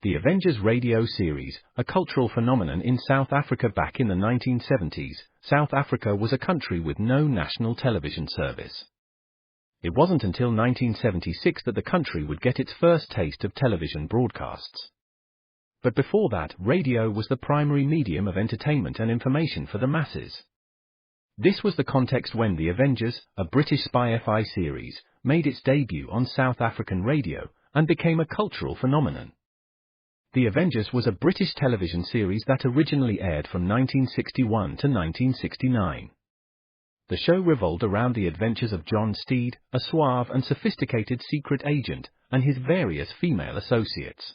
The Avengers radio series, a cultural phenomenon in South Africa back in the 1970s, South Africa was a country with no national television service. It wasn't until 1976 that the country would get its first taste of television broadcasts. But before that, radio was the primary medium of entertainment and information for the masses. This was the context when The Avengers, a British spy-fi series, made its debut on South African radio and became a cultural phenomenon. The Avengers was a British television series that originally aired from 1961 to 1969. The show revolved around the adventures of John Steed, a suave and sophisticated secret agent, and his various female associates.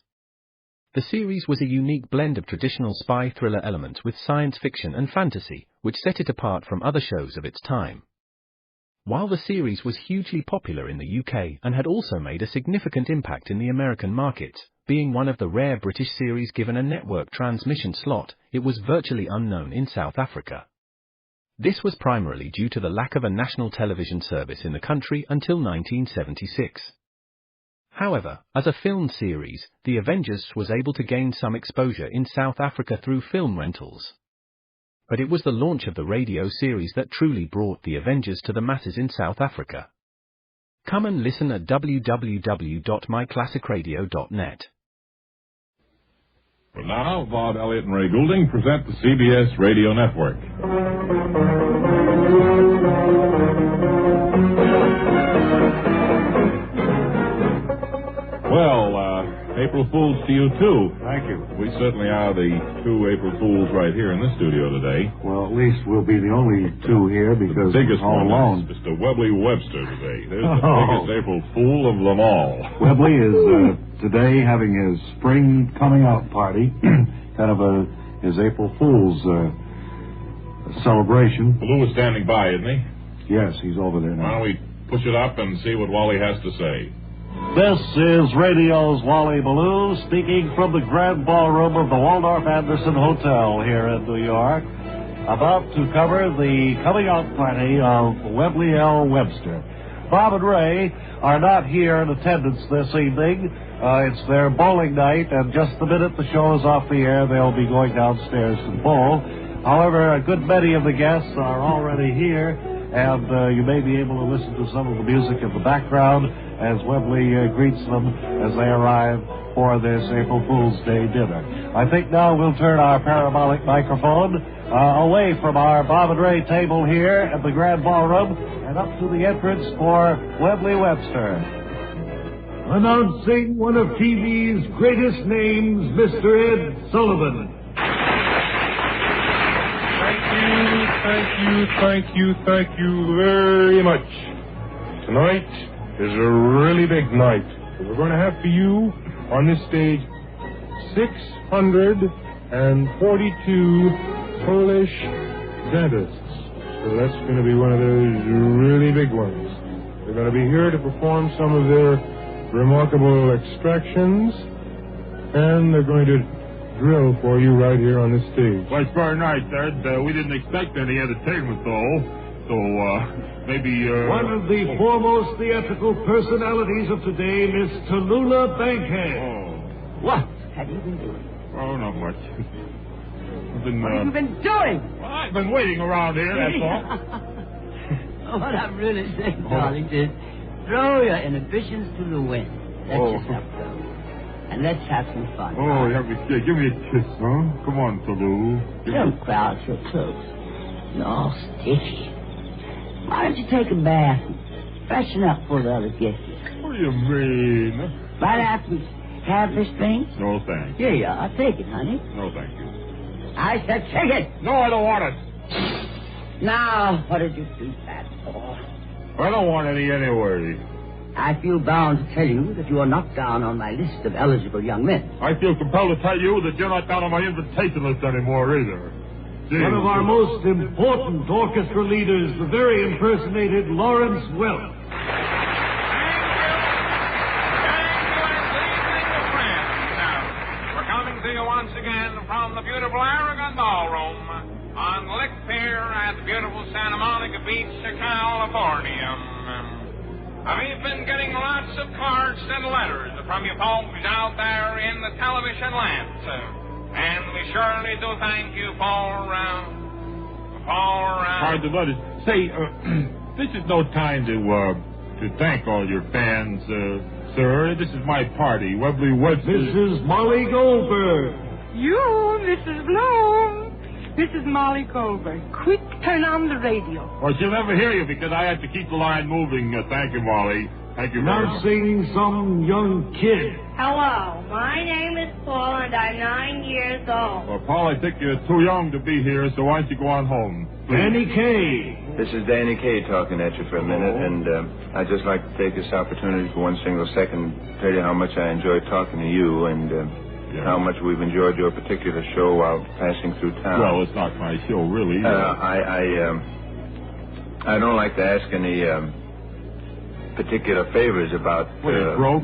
The series was a unique blend of traditional spy thriller elements with science fiction and fantasy, which set it apart from other shows of its time. While the series was hugely popular in the UK and had also made a significant impact in the American markets, being one of the rare British series given a network transmission slot, it was virtually unknown in South Africa. This was primarily due to the lack of a national television service in the country until 1976. However, as a film series, The Avengers was able to gain some exposure in South Africa through film rentals. But it was the launch of the radio series that truly brought The Avengers to the masses in South Africa. Come and listen at www.myclassicradio.net. Well, now, Bob Elliott and Ray Goulding present the CBS Radio Network. Well, April Fools to you, too. Thank you. We certainly are the two April Fools right here in the studio today. Well, at least we'll be the only two here because the biggest all one alone. is Mr. Webley Webster today. There's the biggest April Fool of them all. Webley is today having his spring coming out party, kind of his April Fool's celebration. Lou is standing by, isn't he? Yes, he's over there Why now. don't we push it up and see what Wally has to say? This is radio's Wally Ballou speaking from the Grand Ballroom of the Waldorf Anderson Hotel here in New York, about to cover the coming out party of Webley L. Webster. Bob and Ray are not here in attendance this evening. It's their bowling night, and just the minute the show is off the air, they'll be going downstairs to bowl. However, a good many of the guests are already here, and you may be able to listen to some of the music in the background as Webley greets them as they arrive for this April Fool's Day dinner. I think now we'll turn our parabolic microphone away from our Bob and Ray table here at the Grand Ballroom and up to the entrance for Webley Webster. Announcing one of TV's greatest names, Mr. Ed Sullivan. Thank you very much. Tonight is a really big night. We're going to have for you on this stage 642 Polish dentists. So that's going to be one of those really big ones. They're going to be here to perform some of their remarkable extractions, and they're going to drill for you right here on the stage. Well, it's very nice, Ed. We didn't expect any entertainment, though. So, maybe, One of the foremost theatrical personalities of today, Miss Tallulah Bankhead. Oh. What have you been doing? Oh, not much. I've been, What have you been doing? Well, I've been waiting around here, that's all. What I'm really saying, darling, is throw your inhibitions to the wind. Let yourself go. And let's have some fun. Oh, give me a kiss, huh? Come on, Tallulah. Don't crowd so close. You're all sticky. Why don't you take a bath and freshen up for the other guests? What do you mean? Right after we have this thing? No, thanks. Here you are. Take it, honey. No, thank you. I said take it. No, I don't want it. Now, what did you do that for? I don't want any anyway. I feel bound to tell you that you are not down on my list of eligible young men. I feel compelled to tell you that you're not down on my invitation list anymore either. One of our most important orchestra leaders, the very impersonated Lawrence Welk. Thank you, and good evening, friends. We're coming to you once again from the beautiful Aragon Ballroom on Lick Pier at the beautiful Santa Monica Beach, California. We've been getting lots of cards and letters from you folks out there in the television land, sir. And we surely do thank you for Cards and letters. Say, this is no time to thank all your fans, sir. This is my party. Webley Webster. Mrs. Molly Goldberg. You, Mrs. Bloom. This is Molly Goldberg. Quick, turn on the radio. Well, she'll never hear you because I have to keep the line moving. Thank you, Molly. Thank you very much. Announcing some young kid. Hello, my name is Paul and I'm 9 years old. Well, Paul, I think you're too young to be here, so why don't you go on home? Danny Kaye. This is Danny Kaye talking at you for a minute, and I'd just like to take this opportunity for one single second to tell you how much I enjoyed talking to you and how much we've enjoyed your particular show while passing through town. Well, it's not my show, really. I don't like to ask any particular favors about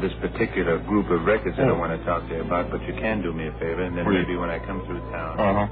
this particular group of records that I want to talk to you about, but you can do me a favor, and then maybe when I come through town.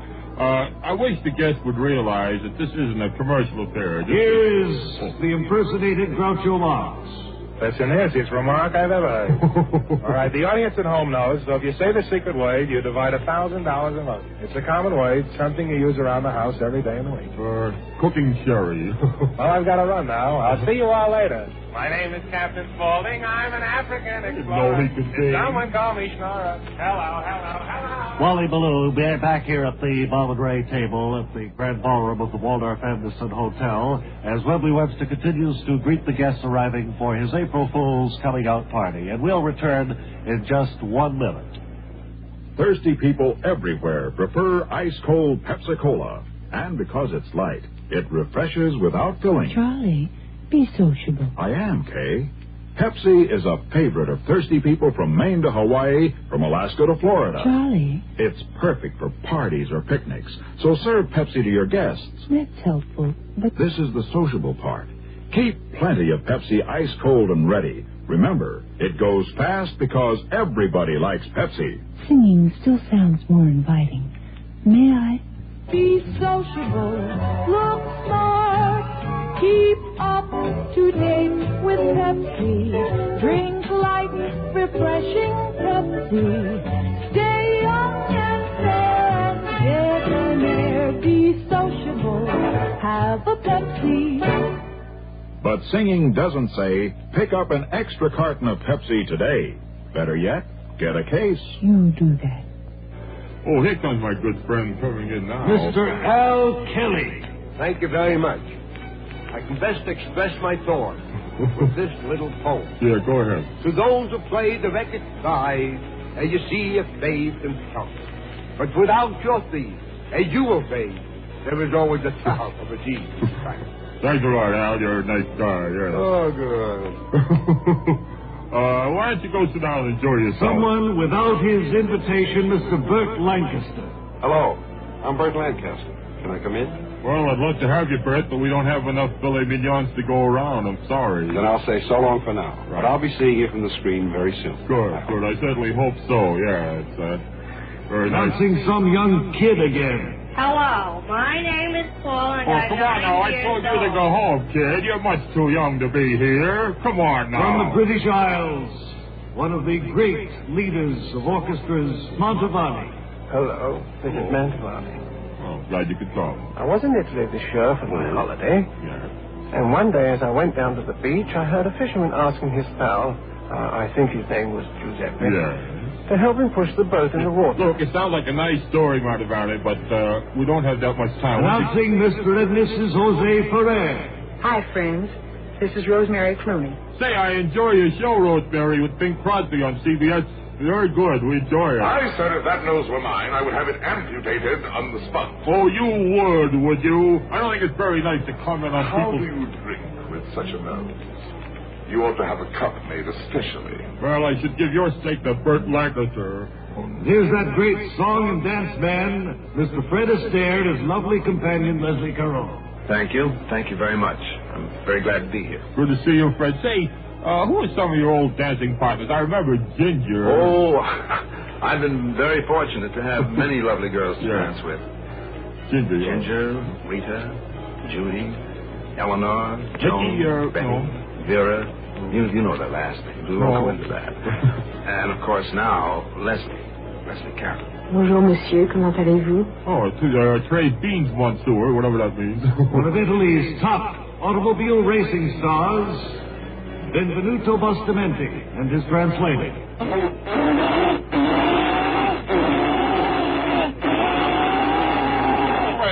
I wish the guests would realize that this isn't a commercial affair. Here's the impersonated Groucho Marx. Listen, this is remark I've ever heard. All right, the audience at home knows, so if you say the secret word, you divide $1,000 among you. It's a common word, something you use around the house every day in the week. For cooking sherry. Well, I've got to run now. I'll see you all later. My name is Captain Spaulding. I'm an African explorer. Someone call me Schnorrer. Hello. Wally Ballou back here at the Bob and Ray table at the Grand Ballroom of the Waldorf Anderson Hotel as Webley Webster continues to greet the guests arriving for his April Fool's coming out party. And we'll return in just 1 minute. Thirsty people everywhere prefer ice-cold Pepsi-Cola. And because it's light, it refreshes without filling. Charlie, be sociable. I am, Kay. Pepsi is a favorite of thirsty people from Maine to Hawaii, from Alaska to Florida. Charlie. It's perfect for parties or picnics, so serve Pepsi to your guests. That's helpful, but... This is the sociable part. Keep plenty of Pepsi ice-cold and ready. Remember, it goes fast because everybody likes Pepsi. Singing still sounds more inviting. May I? Be sociable. Look smart. Keep up to date with Pepsi. Drink light, refreshing Pepsi. Stay young and fair and debonair. Be sociable. Have a Pepsi. But singing doesn't say, pick up an extra carton of Pepsi today. Better yet, get a case. You do that. Oh, here comes my good friend coming in now. Mr. Al Kelly. Thank you very much. I can best express my thoughts with this little poem. Yeah, go ahead. To those who play the record side, you see a fade and shout. But without your theme, you will fade. There is always a sound of a G. Thanks a lot, Al. You're a nice guy. Yeah. Oh, good. Why don't you go sit down and enjoy yourself? Someone without his invitation, Mr. Burt Lancaster. Hello. I'm Burt Lancaster. Can I come in? Well, I'd love to have you, Burt, but we don't have enough filet mignons to go around. I'm sorry. Then I'll say so long for now. Right. But I'll be seeing you from the screen very soon. Good. I certainly hope so. Yeah, it's very nice. Announcing some young kid again. Hello, my name is Paul and I'm 9 years old. Come on now, I told you to go home, kid. You're much too young to be here. Come on now. From the British Isles, one of the great leaders of orchestras, Mantovani. Hello, this is Mantovani. Oh, glad you could talk. I was in Italy this year for my holiday. Yeah. And one day as I went down to the beach, I heard a fisherman asking his pal, I think his name was Giuseppe, to help him push the boat in the water. Look, it sounds like a nice story, Mantovani, but we don't have that much time. Announcing Mr. and Mrs. Jose Ferrer. Hi, friends. This is Rosemary Clooney. Say, I enjoy your show, Rosemary, with Bing Crosby on CBS. Very good. We enjoy it. I said if that nose were mine, I would have it amputated on the spot. Oh, you would you? I don't think it's very nice to comment on How people. do you drink with such a nose? You ought to have a cup made especially. Well, I should give your steak to Burt Lancaster. Here's that great song and dance man, Mr. Fred Astaire, and his lovely companion, Leslie Caron. Thank you. Thank you very much. I'm very glad to be here. Good to see you, Fred. Say, who are some of your old dancing partners? I remember Ginger. Oh, I've been very fortunate to have many lovely girls to dance with. Ginger, Rita, Judy, Eleanor, Joan, Betty, Vera, You know the last name. We won't go into that. And, of course, now, Leslie Carroll. Bonjour, monsieur. Comment allez-vous? Oh, trade beans, monsieur, whatever that means. One of Italy's top automobile racing stars, Benvenuto Bustamante, and his translator.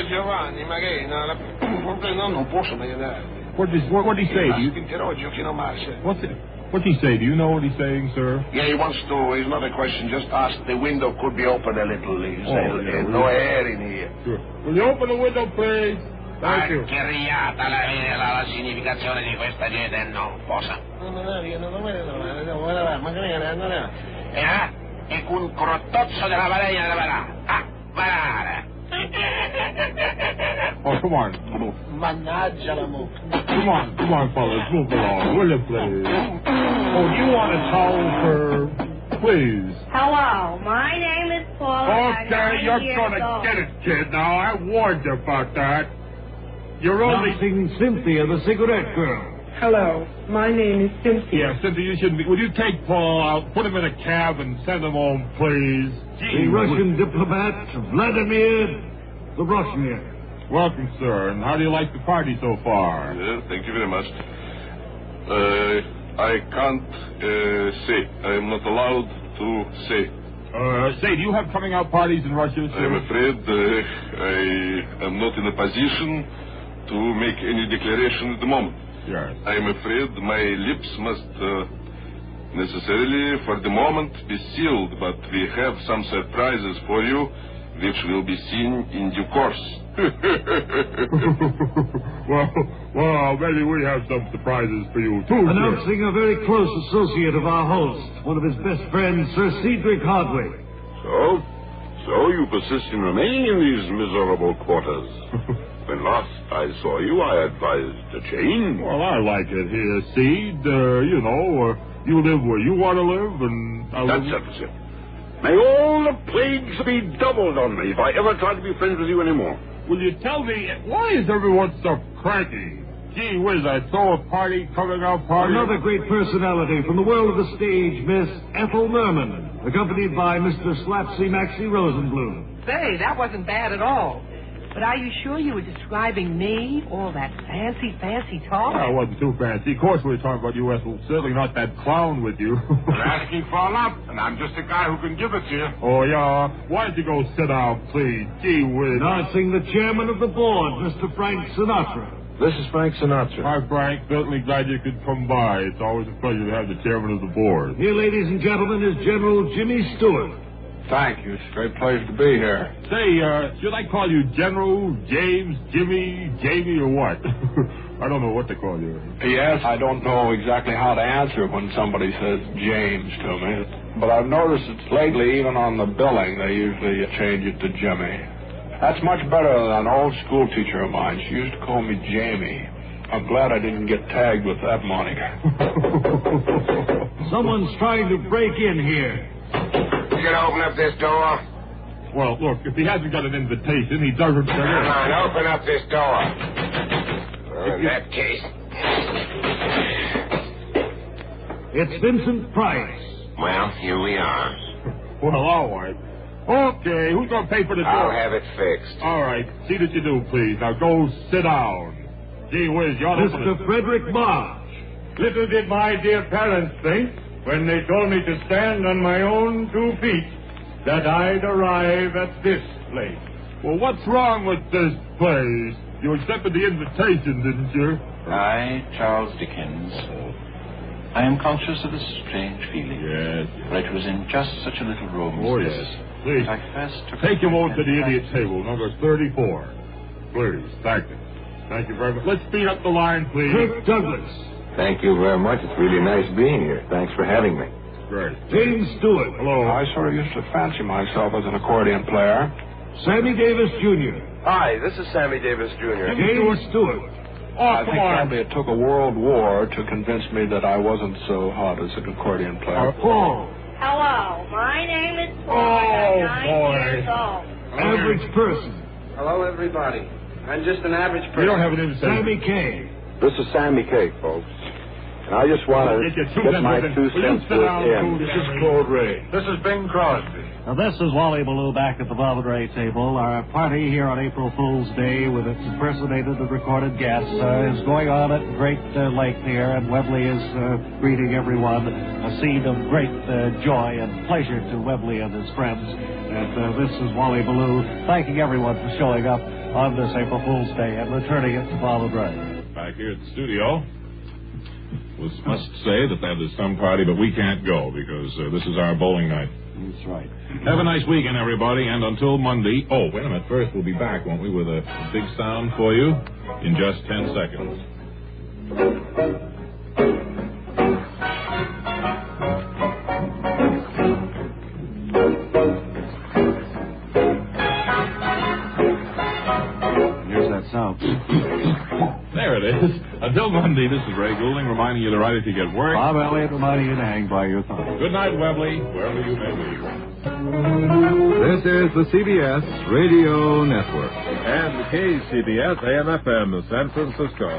Giovanni, magari non posso mai andare. What did he say? What's he say? Do you know what he's saying, sir? Yeah, he wants to. It's not a question. Just ask. The window could be open a little. No air in here. Sure. Will you open the window, please? Thank you. Archieriata la significazione di questa gente non posa. E con crottozzo della balena della balà. Balare. Oh, come on. Mannaggia la mucca. Come on, fellas, move along, will you, please? Oh, do you want a towel, please? Hello, my name is Paula. Okay, you're gonna get it, kid. Now, I warned you about that. You're only... Announcing Cynthia, the cigarette girl. Hello, my name is Cynthia. Yeah, Cynthia, you shouldn't be... Would you take Paul out, put him in a cab, and send him home, please? The Russian diplomat, Vladimir Zabrozhny. Welcome, sir. And how do you like the party so far? Thank you very much. I can't say. I am not allowed to say. Say, do you have coming out parties in Russia, sir? I'm afraid I am not in a position to make any declaration at the moment. Yes. I am afraid my lips must necessarily, for the moment, be sealed, but we have some surprises for you, which will be seen in due course. well, maybe we have some surprises for you, too, Announcing a very close associate of our host, one of his best friends, Sir Cedric Hardwick. So you persist in remaining in these miserable quarters. When last I saw you, I advised a change. Well, I like it here, Cede. You live where you want to live, and That settles it. May all the plagues be doubled on me if I ever try to be friends with you anymore. Will you tell me, why is everyone so cranky? Gee whiz, I throw a party, coming out party. Another great personality from the world of the stage, Miss Ethel Merman, accompanied by Mr. Slapsy Maxie Rosenblum. Say, that wasn't bad at all. But are you sure you were describing me? All that fancy talk? Well, it wasn't too fancy. Of course we were talking about you, Ethel. Certainly not that clown with you. You're asking for a lot, and I'm just a guy who can give it to you. Oh, yeah? Why don't you go sit down, please? Gee whiz. Announcing the chairman of the board, Mr. Frank Sinatra. This is Frank Sinatra. Hi, Frank. Certainly glad you could come by. It's always a pleasure to have the chairman of the board. Here, ladies and gentlemen, is General Jimmy Stewart. Thank you. It's a great pleasure to be here. Say, should I call you General, James, Jimmy, Jamie, or what? I don't know what to call you. Yes, I don't know exactly how to answer when somebody says James to me. But I've noticed that lately, even on the billing, they usually change it to Jimmy. That's much better than an old school teacher of mine. She used to call me Jamie. I'm glad I didn't get tagged with that moniker. Someone's trying to break in here. You gonna open up this door? Well, look, if he hasn't got an invitation, he doesn't get in. Come on, open up this door. Well, in that case... It's Vincent Price. Well, here we are. Well, all right. Okay, who's going to pay for the door? I'll have it fixed. All right, see that you do, please. Now go sit down. Gee whiz, you ought to open it. Mr. Frederick Marsh. Little did my dear parents think, when they told me to stand on my own 2 feet, that I'd arrive at this place. Well, what's wrong with this place? You accepted the invitation, didn't you? I, Charles Dickens, I am conscious of a strange feeling. Yes. For it was in just such a little room Oh, as this. yes. Please, I first took take him over to the idiot table, number 34. Please, thank you. Thank you very much. Let's speed up the line, please. Kirk Douglas. Thank you very much. It's really nice being here. Thanks for having me. Great. James Stewart. Hello. I sort of used to fancy myself as an accordion player. Sammy Davis Jr. Hi, this is Sammy Davis Jr. James Stewart. I think probably it took a world war to convince me that I wasn't so hot as an accordion player. Paul. Hello, my name is Paul. I'm 9 years old. Average person. Hello, everybody. I'm just an average person. You don't have an invitation. Sammy Kaye. This is Sammy Kaye, folks. I just want to get my 2 cents worth in. This is Claude Ray. This is Bing Crosby. Now, this is Wally Ballou back at the Bob and Ray table. Our party here on April Fool's Day with its impersonated and recorded guests is going on at great length here, and Webley is greeting everyone. A scene of great joy and pleasure to Webley and his friends. And this is Wally Ballou thanking everyone for showing up on this April Fool's Day and returning it to Bob and Ray. Back here at the studio, must say that is some party, but we can't go because this is our bowling night. That's right. Have a nice weekend, everybody, and until Monday... Oh, wait a minute. First, we'll be back, won't we, with a big sound for you in just 10 seconds. Here's that sound. There it is. Until Monday, this is Ray Goulding reminding you to write if you get work. Bob Elliott reminding you to hang by your thumb. Good night, Webley, wherever you may be. This is the CBS Radio Network. And the KCBS AM/FM, San Francisco.